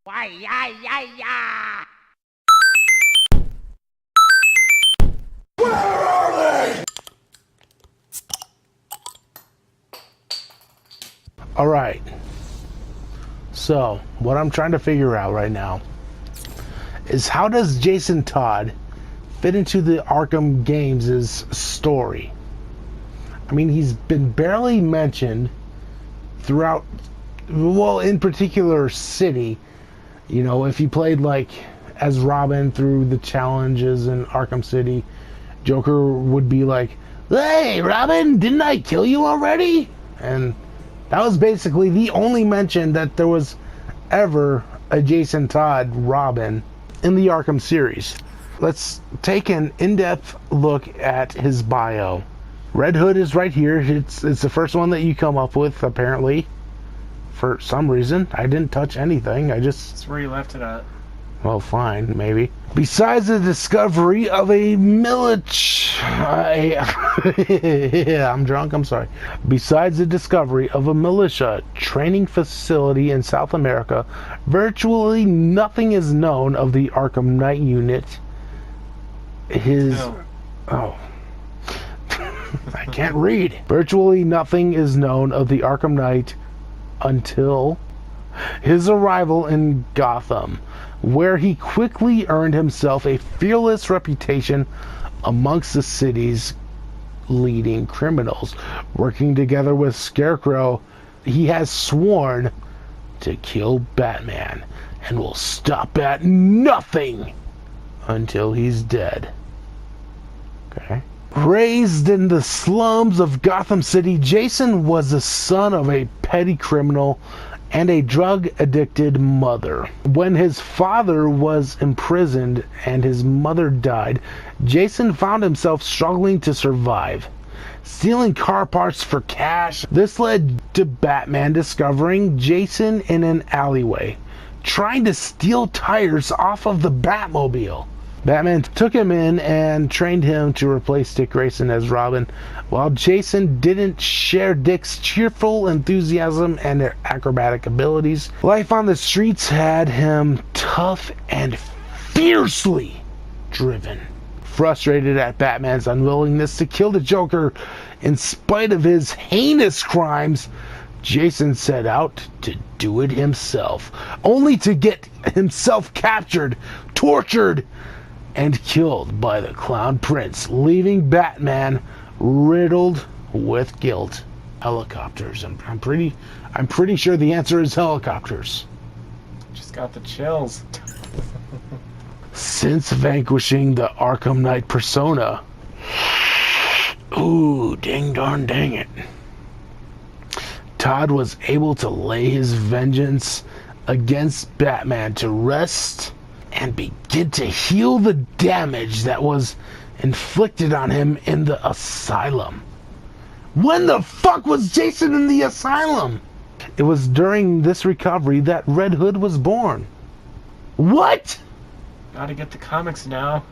Why, ya, ya, ya! Where are they? All right. So, what I'm trying to figure out right now is how does Jason Todd fit into the Arkham games' story? I mean, he's been barely mentioned throughout, well, in particular City. You know, if he played like as Robin through the challenges in Arkham City, Joker would be like, "Hey, Robin, didn't I kill you already?" And that was basically the only mention that there was ever a Jason Todd Robin in the Arkham series. Let's take an in-depth look at his bio. Red Hood is right here. It's the first one that you come up with, apparently. For some reason. I didn't touch anything. I just... That's where you left it at. Well, fine, maybe. Besides the discovery of a yeah, I'm drunk, I'm sorry. Besides the discovery of a militia training facility in South America, virtually nothing is known of the Arkham Knight unit. Oh. I can't read. Virtually nothing is known of the Arkham Knight until his arrival in Gotham, where he quickly earned himself a fearless reputation amongst the city's leading criminals. Working together with Scarecrow, he has sworn to kill Batman and will stop at nothing until he's dead. Okay. Raised in the slums of Gotham City, Jason was the son of a petty criminal and a drug-addicted mother. When his father was imprisoned and his mother died, Jason found himself struggling to survive, stealing car parts for cash. This led to Batman discovering Jason in an alleyway, trying to steal tires off of the Batmobile. Batman took him in and trained him to replace Dick Grayson as Robin, while Jason didn't share Dick's cheerful enthusiasm and acrobatic abilities. Life on the streets had him tough and fiercely driven. Frustrated at Batman's unwillingness to kill the Joker in spite of his heinous crimes, Jason set out to do it himself, only to get himself captured, tortured, and killed by the Clown Prince, leaving Batman riddled with guilt. Helicopters. I'm pretty sure the answer is helicopters. Just got the chills. Since vanquishing the Arkham Knight persona, ooh, ding darn dang it, Todd was able to lay his vengeance against Batman to rest and begin to heal the damage that was inflicted on him in the asylum. When the fuck was Jason in the asylum? It was during this recovery that Red Hood was born. What? Gotta get the comics now.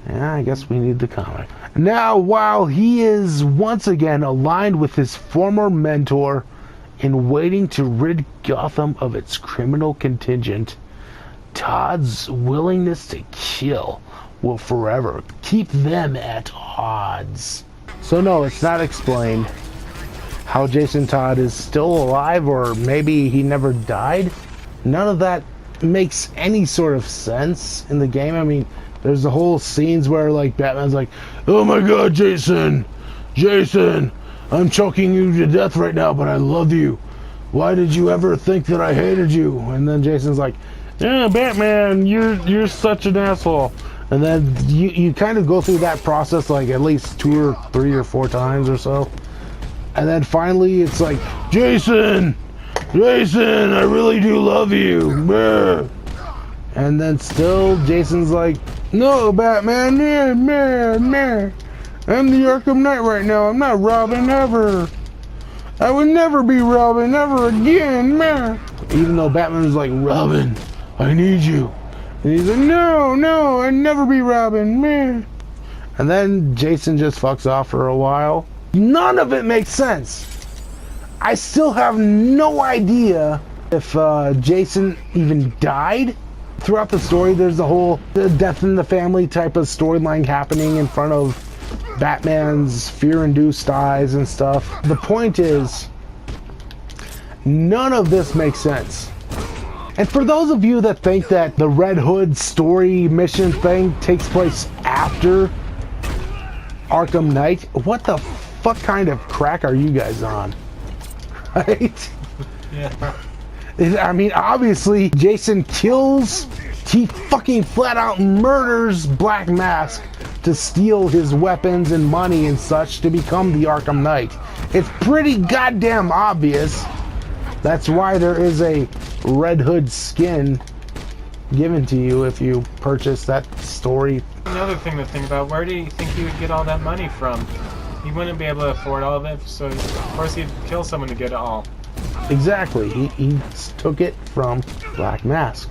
Yeah, I guess we need the comic. Now, while he is once again aligned with his former mentor in waiting to rid Gotham of its criminal contingent, Todd's willingness to kill will forever keep them at odds. So no, it's not explained how Jason Todd is still alive, or maybe he never died. None of that makes any sort of sense in the game. I mean, there's the whole scenes where like Batman's like, "Oh my god, Jason, I'm choking you to death right now, but I love you. Why did you ever think that I hated you?" And then Jason's like, "Yeah, Batman, you're such an asshole." And then you kind of go through that process like at least 2 or 3 or 4 times or so. And then finally it's like, Jason, I really do love you. And then still Jason's like, "No, Batman, I'm the Arkham Knight right now. I'm not Robin ever. I would never be Robin ever again, man." Even though Batman was like, "Robin, I need you." And he's like, no, I'd never be Robin, man. And then Jason just fucks off for a while. None of it makes sense. I still have no idea if Jason even died. Throughout the story, there's the whole death in the family type of storyline happening in front of Batman's fear-induced eyes and stuff. The point is, none of this makes sense. And for those of you that think that the Red Hood story mission thing takes place after Arkham Knight, what the fuck kind of crack are you guys on? Right? Yeah. I mean, obviously, Jason kills, he fucking flat out murders Black Mask to steal his weapons and money and such to become the Arkham Knight. It's pretty goddamn obvious. That's why there is a Red Hood skin given to you if you purchase that story. Another thing to think about, where do you think he would get all that money from? He wouldn't be able to afford all of it, so of course he'd kill someone to get it all. Exactly, he took it from Black Mask,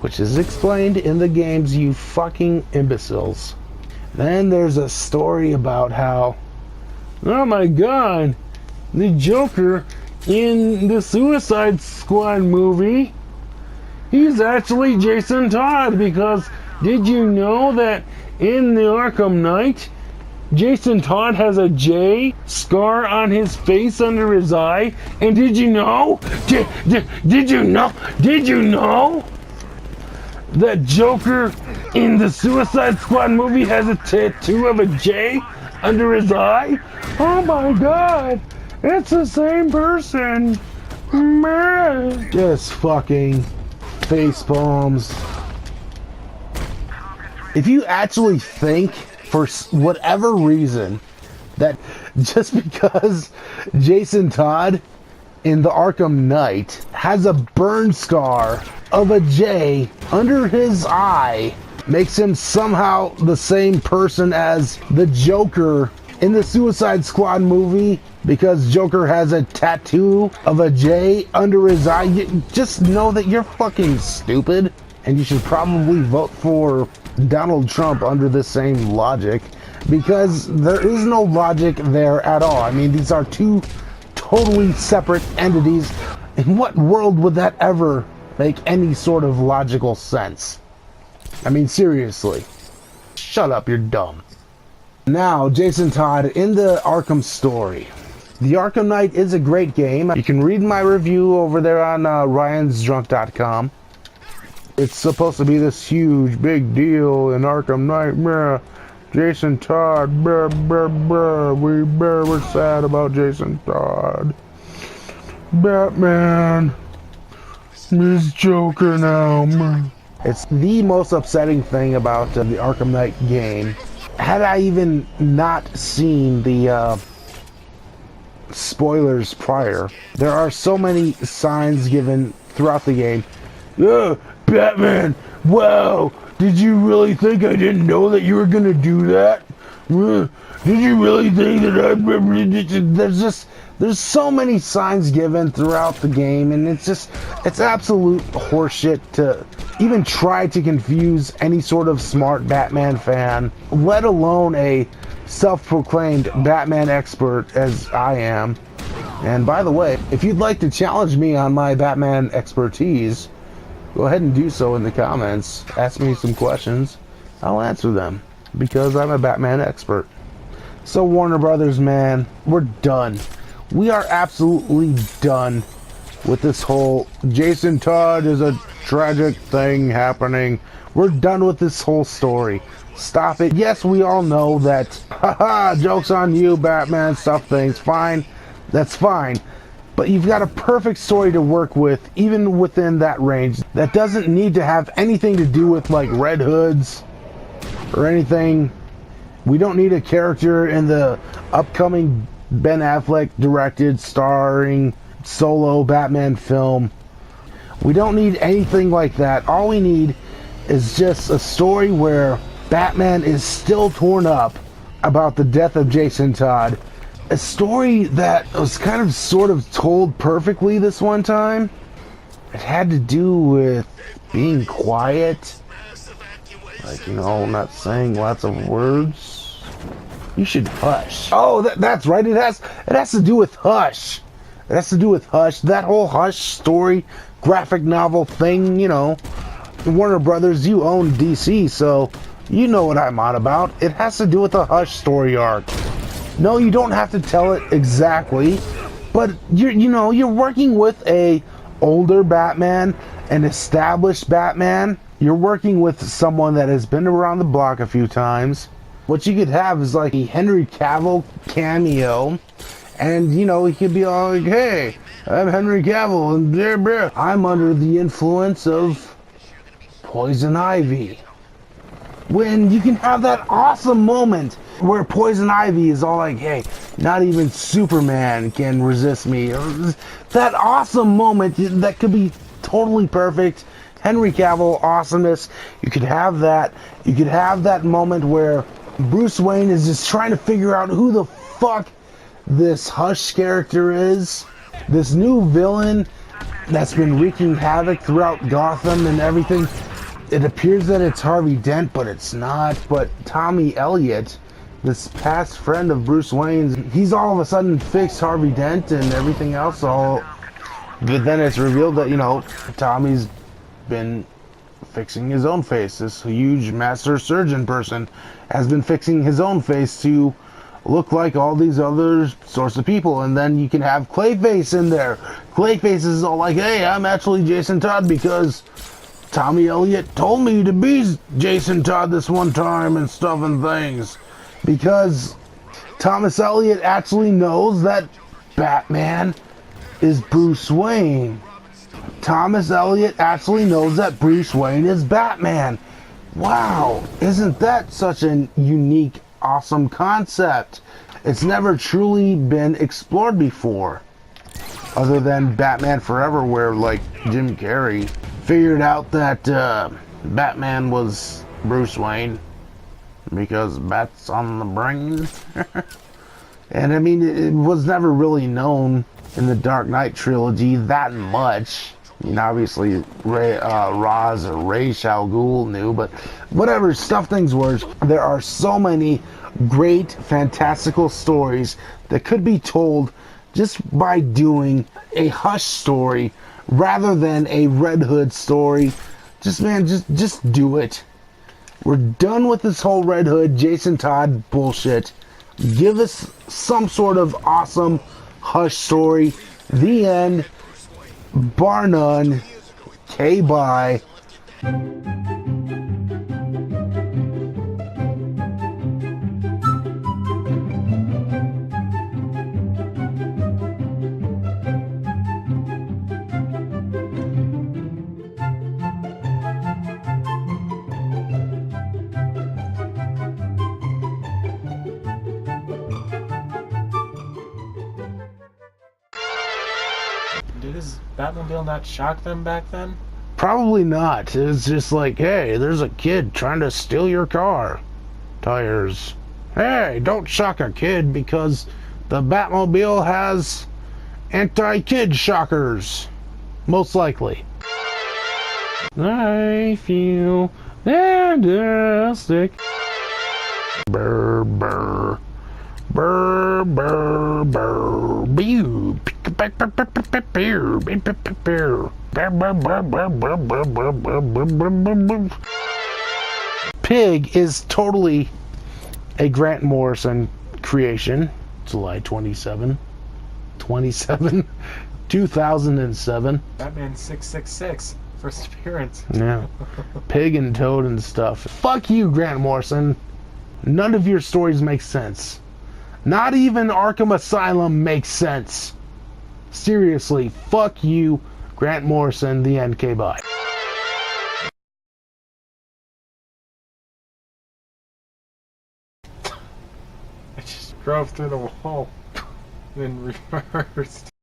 which is explained in the games, you fucking imbeciles. Then there's a story about how, oh my god, the Joker in the Suicide Squad movie, he's actually Jason Todd, because did you know that in the Arkham Knight, Jason Todd has a J scar on his face under his eye? And did you know? Did you know that Joker in the Suicide Squad movie has a tattoo of a J under his eye? Oh my god, it's the same person. Man. Just fucking face palms. If you actually think, for whatever reason, that just because Jason Todd in the Arkham Knight has a burn scar of a J under his eye makes him somehow the same person as the Joker in the Suicide Squad movie, because Joker has a tattoo of a J under his eye, just know that you're fucking stupid, and you should probably vote for Donald Trump under the same logic, because there is no logic there at all. I mean, these are two totally separate entities. In what world would that ever make any sort of logical sense? I mean, seriously. Shut up, you're dumb. Now, Jason Todd in the Arkham story. The Arkham Knight is a great game. You can read my review over there on ryansdrunk.com. It's supposed to be this huge, big deal in Arkham Knight. Bruh. Jason Todd. Bruh, bruh, bruh. We're sad about Jason Todd. Batman. He's Joker now. It's the most upsetting thing about the Arkham Knight game. Had I even not seen the spoilers prior, there are so many signs given throughout the game. Batman, wow, did you really think I didn't know that you were gonna do that? Did you really think that there's so many signs given throughout the game, and it's absolute horseshit to even try to confuse any sort of smart Batman fan, let alone a self-proclaimed Batman expert as I am. And by the way, if you'd like to challenge me on my Batman expertise, go ahead and do so in the comments. Ask me some questions. I'll answer them, because I'm a Batman expert. So Warner Brothers, man, we're done. We are absolutely done with this whole Jason Todd is a tragic thing happening. We're done with this whole story. Stop it. Yes, we all know that, haha, joke's on you, Batman, stuff things. Fine. That's fine. But you've got a perfect story to work with, even within that range. That doesn't need to have anything to do with, like, Red Hoods or anything. We don't need a character in the upcoming Ben Affleck directed, starring, solo Batman film. We don't need anything like that. All we need is just a story where Batman is still torn up about the death of Jason Todd. A story that was kind of sort of told perfectly this one time. It had to do with being quiet. Like, you know, not saying lots of words. You should hush. Oh, that's right. It has to do with hush. It has to do with Hush. That whole Hush story, graphic novel thing, you know. Warner Brothers, you own DC, so you know what I'm on about. It has to do with the Hush story arc. No, you don't have to tell it exactly, but you're working with a older Batman, an established Batman. You're working with someone that has been around the block a few times. What you could have is like a Henry Cavill cameo, and you know, he could be all like, "Hey, I'm Henry Cavill, and I'm under the influence of Poison Ivy." When you can have that awesome moment where Poison Ivy is all like, "Hey, not even Superman can resist me." That awesome moment that could be totally perfect. Henry Cavill awesomeness. You could have that. You could have that moment where Bruce Wayne is just trying to figure out who the fuck this Hush character is. This new villain that's been wreaking havoc throughout Gotham and everything. It appears that it's Harvey Dent, but it's not. But Tommy Elliott, this past friend of Bruce Wayne's, he's all of a sudden fixed Harvey Dent and everything else. But then it's revealed that, you know, Tommy's been fixing his own face. This huge master surgeon person has been fixing his own face to look like all these other sorts of people. And then you can have Clayface in there. Clayface is all like, "Hey, I'm actually Jason Todd because Tommy Elliott told me to be Jason Todd this one time and stuff and things." Because Thomas Elliott actually knows that Batman is Bruce Wayne. Thomas Elliott actually knows that Bruce Wayne is Batman. Wow, isn't that such a unique, awesome concept? It's never truly been explored before. Other than Batman Forever, where like Jim Carrey figured out that Batman was Bruce Wayne because bats on the brain. And I mean, it was never really known in the Dark Knight trilogy that much. I mean, obviously Ra's or Ra's al Ghul knew, but whatever, stuff things worse. There are so many great fantastical stories that could be told just by doing a Hush story rather than a Red Hood story. Just do it. We're done with this whole Red Hood, Jason Todd bullshit. Give us some sort of awesome Hush story. The end. Bar none. K-bye. Did his Batmobile not shock them back then? Probably not. It's just like, "Hey, there's a kid trying to steal your car tires. Hey, don't shock a kid because the Batmobile has anti-kid shockers. Most likely." I feel fantastic. Brr, brr. Brr, brr, brr. Bew. Pig is totally a Grant Morrison creation. July 27, 2007. Batman 666, first appearance. Yeah. Pig and Toad and stuff. Fuck you, Grant Morrison. None of your stories make sense. Not even Arkham Asylum makes sense. Seriously, fuck you, Grant Morrison, the NK bye. I just drove through the wall, then reversed.